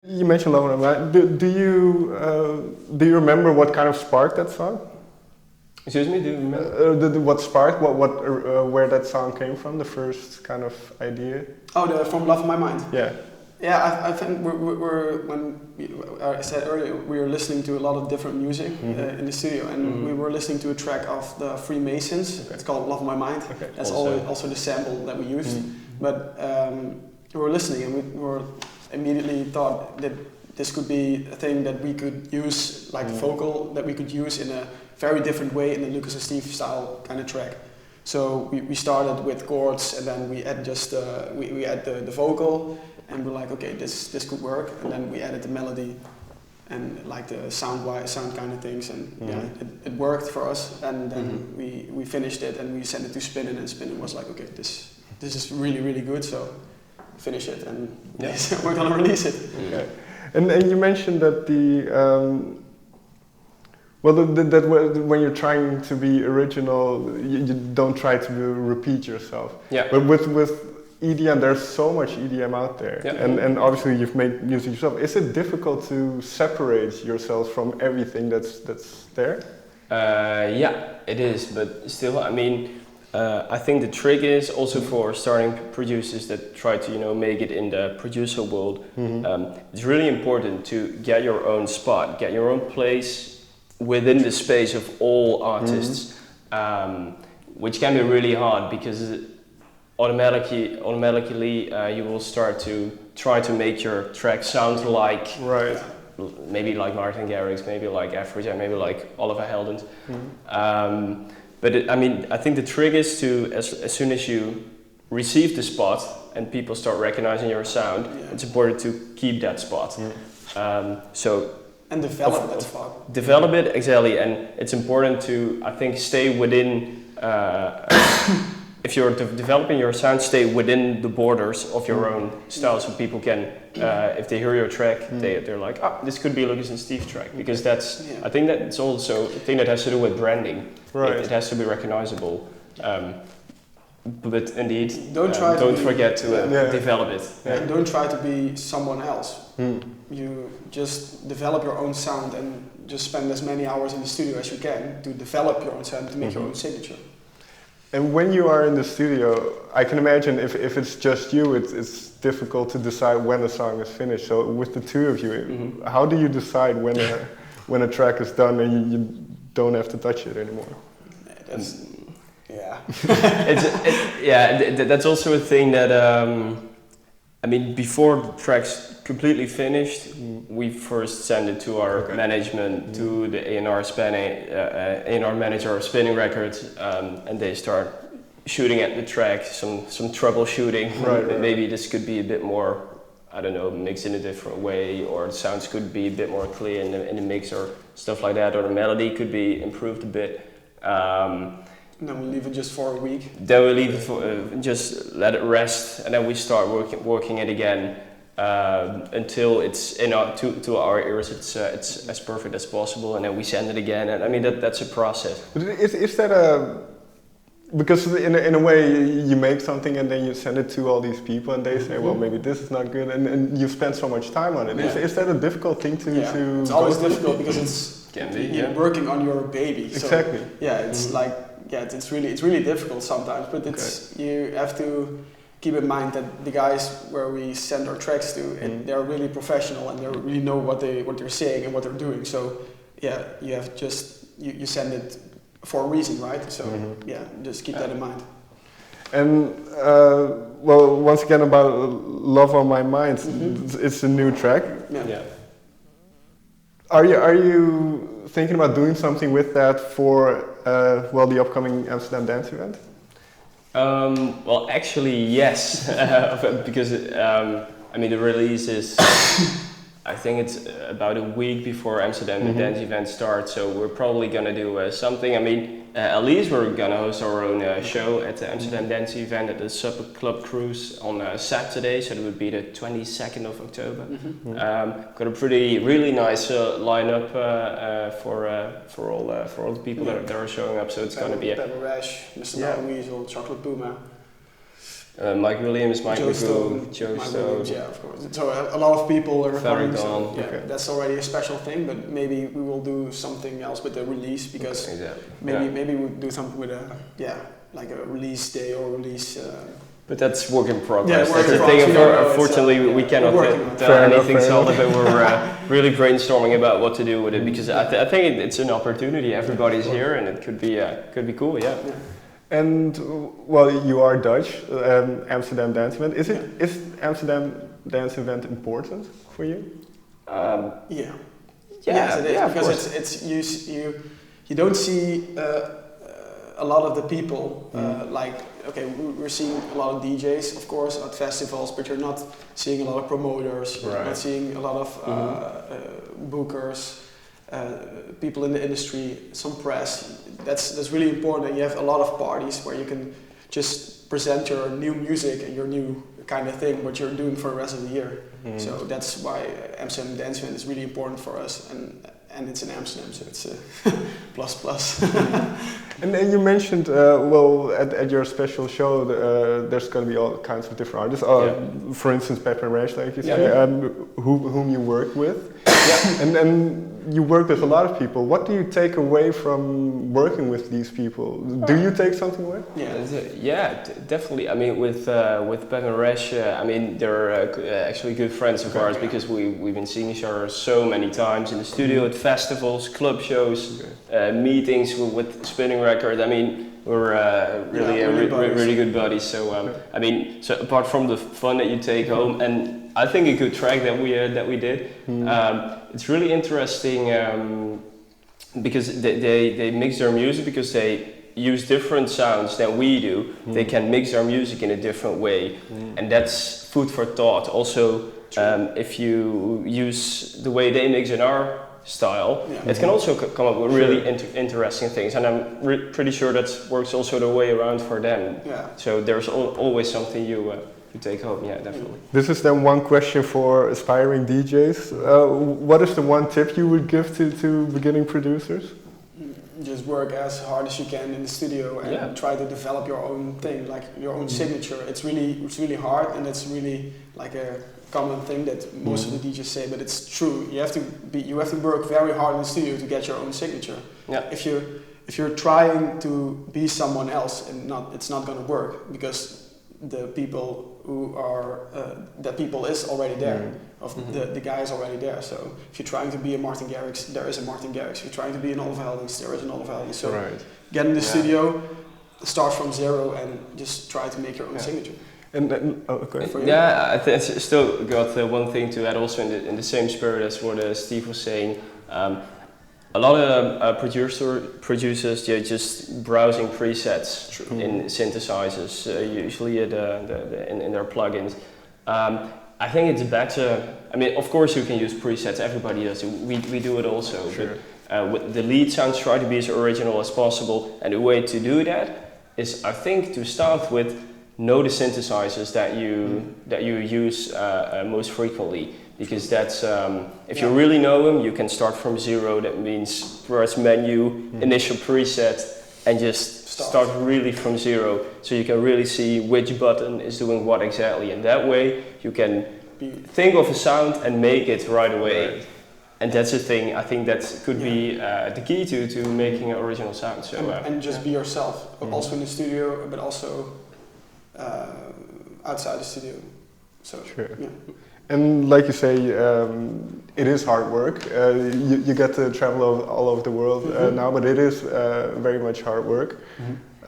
You mentioned Love on My Mind. Do you remember what kind of sparked that song? Excuse me, do you remember? What sparked, where that song came from, the first kind of idea? Oh, from Love on My Mind? Yeah. Yeah, I think I said earlier, we were listening to a lot of different music in the studio, and we were listening to a track of the Freemasons. Okay. It's called Love on My Mind. Okay. That's also the sample that we used. But we were listening, and we were immediately thought that this could be a thing that we could use, like vocal, that we could use in a very different way in the Lucas and Steve style kind of track. So we started with chords, and then we add we add the vocal, and we're like, okay, this could work, and then we added the melody and like the sound kind of things, and it worked for us. And then we finished it, and we sent it to Spinnen, and Spinnen was like, okay, this is really, really good, so finish it, and we're gonna release it. Okay. And you mentioned that when you're trying to be original, you don't try to repeat yourself. Yeah. But with EDM, there's so much EDM out there, and obviously you've made music yourself. Is it difficult to separate yourself from everything that's there? Yeah, it is, but still, I mean, I think the trick is also for starting producers that try to make it in the producer world. It's really important to get your own spot, get your own place within the space of all artists, which can be really hard because automatically you will start to try to make your track sound like maybe like Martin Garrix, maybe like Afrojack, maybe like Oliver Heldens. But I think the trick is to, as soon as you receive the spot and people start recognizing your sound, it's important to keep that spot. And develop that spot. Develop it, exactly, and it's important to, I think, stay within, if you're developing your sound, stay within the borders of your own style, so people can, if they hear your track, they're like, this could be a Lucas and Steve track, because that's, I think that's also a thing that has to do with branding. Right. It has to be recognizable. But indeed, don't forget to develop it. And don't try to be someone else. You just develop your own sound and just spend as many hours in the studio as you can to develop your own sound, to make your own signature. And when you are in the studio, I can imagine if it's just you, it's difficult to decide when a song is finished. So with the two of you, how do you decide when a track is done and you don't have to touch it anymore? That's also a thing that before the track's completely finished, we first send it to our management, to the A&R manager of Spinning Records, and they start shooting at the track, some troubleshooting. Maybe this could be a bit more, I don't know, mixed in a different way, or the sounds could be a bit more clear in the mix or stuff like that, or the melody could be improved a bit. Then we leave it just for a week. Then we leave it for, just let it rest, and then we start working it again until it's to our ears. It's as perfect as possible, and then we send it again. And that's a process. But is that because in a way you make something and then you send it to all these people and they say, well, maybe this is not good, and you spend so much time on it. Yeah. Is that a difficult thing to? It's always difficult because you're working on your baby. Exactly. So, it's like. Yeah, it's really difficult sometimes, but you have to keep in mind that the guys where we send our tracks to, they're really professional and they really know what they're saying and what they're doing. So you have you send it for a reason, right? So just keep that in mind. And once again about Love on My Mind, it's a new track. Yeah. Are you thinking about doing something with that for the upcoming Amsterdam Dance Event? Well, actually, yes, because the release is, I think it's about a week before Amsterdam Dance Event starts, so we're probably gonna do something. At least we're gonna host our own show at the Amsterdam Dance Event at the Supper Club Cruise on Saturday, so it would be the 22nd of October. Got a really nice lineup for all the people that are showing up. So it's gonna be Pep Rash, Mr. Weasel, Chocolate Puma. Mike Williams, Mike Joe McGoo, Stone, Joe Mike Stone. Williams, yeah, of course. So a lot of people are coming. So, yeah, okay. That's already a special thing. But maybe we will do something else with the release because maybe we'll do something with like a release day or release. But that's work in progress. Yeah, that's the thing. Unfortunately, we cannot tell anything solid, but we're really brainstorming about what to do with it because I think it's an opportunity. Everybody's here, and it could be cool. Yeah. And well, you are Dutch. Amsterdam Dance Event. Is Amsterdam Dance Event important for you? Yes, it is because it's you don't see a lot of the people we're seeing a lot of DJs, of course, at festivals, but you're not seeing a lot of promoters. You're not seeing a lot of bookers. People in the industry, some press. That's really important. And you have a lot of parties where you can just present your new music and your new kind of thing, what you're doing for the rest of the year. So that's why Amsterdam Dance Event is really important for us, and it's in Amsterdam, so it's a plus. And then you mentioned, at your special show, there's going to be all kinds of different artists. For instance, Pep Rash, like you say, whom you work with. And you work with a lot of people. What do you take away from working with these people? Do you take something away? Definitely. I mean, with Pep and Rash, they're actually good friends of ours because we've been seeing each other so many times in the studio, at festivals, club shows, meetings with Spinning Record. I mean, we're really good buddies. So so apart from the fun that you take home, and I think a good track that we did, it's really interesting because they mix their music because they use different sounds than we do. They can mix their music in a different way, and that's food for thought. Also, if you use the way they mix in our style, it can also come up with really interesting things, and I'm pretty sure that works also the way around for them. So there's always something you take home. Definitely. This is then one question for aspiring DJs. What is the one tip you would give to beginning producers? Just work as hard as you can in the studio and try to develop your own thing, like your own signature. It's really hard, and it's really like a common thing that most of the DJs say, but it's true. You have to work very hard in the studio to get your own signature. If you're trying to be someone else, and it's not going to work because the people who are that people is already there. The guy is already there. So if you're trying to be a Martin Garrix, there is a Martin Garrix. If you're trying to be an Oliver Heldens, there is an Oliver Heldens. So get in the studio, start from zero, and just try to make your own signature. And I think still got one thing to add also in the same spirit as what Steve was saying. A lot of producers, they're just browsing presets in synthesizers, usually in their plugins. I think it's better. I mean, of course you can use presets. Everybody does it. We do it also. But with the lead sounds, try to be as original as possible. And the way to do that is, I think, to start with, know the synthesizers that you use most frequently. Because that's, if you really know them, you can start from zero. That means press menu, initial preset, and just start really from zero. So you can really see which button is doing what exactly. And that way you can think of a sound and make it right away. And that's the thing, I think that could be the key to making an original sound. So, and just be yourself, also in the studio, but also outside the studio. So, And like you say, it is hard work. You get to travel all over the world now, but it is very much hard work.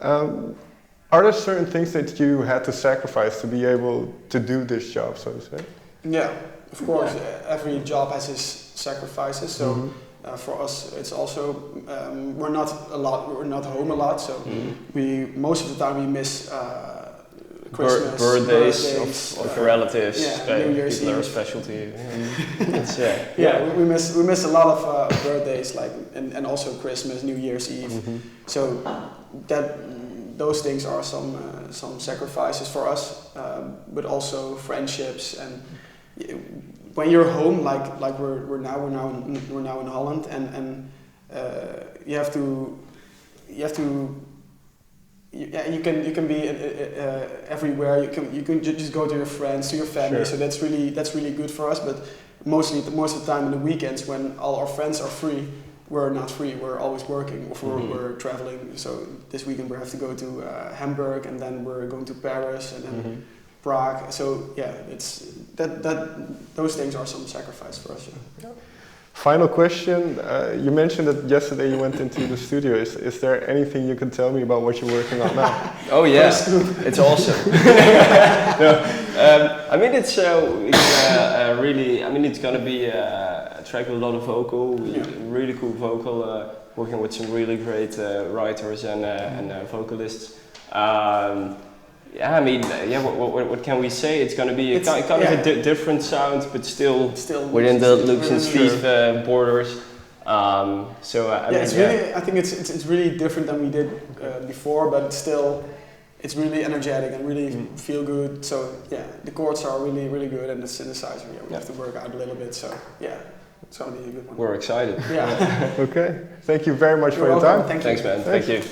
Are there certain things that you had to sacrifice to be able to do this job, so to say? Yeah, of course. Every job has its sacrifices. So for us, it's also we're not home a lot. So most of the time we miss. Christmas, birthdays of relatives, New Year's people Eve. are special to you. We miss a lot of birthdays, like and also Christmas, New Year's Eve. So those things are some sacrifices for us, but also friendships. And when you're home, like we're now in Holland, and you have to you can be everywhere. You can just go to your friends, to your family. So that's really good for us. But most of the time in the weekends when all our friends are free, we're not free. We're always working. We're traveling. So this weekend we have to go to Hamburg, and then we're going to Paris, and then Prague. So yeah, it's those things are some sacrifice for us. Yeah. Final question. You mentioned that yesterday you went into the studio. Is there anything you can tell me about what you're working on now? Oh yeah, it's awesome. I mean, it's really. I mean, it's gonna be a track with a lot of vocal, really cool vocal. Working with some really great writers and vocalists. Yeah, I mean, what can we say? It's going to be kind of a different sound, but still within the Lux and Steve borders. I think it's really different than we did before, but it's really energetic and really feel good. So yeah, the chords are really good, and the synthesizer, we have to work out a little bit. So yeah, it's going to be a good one. We're excited. Yeah. Okay. Thank you very much for your time. Thanks, man. Thank you.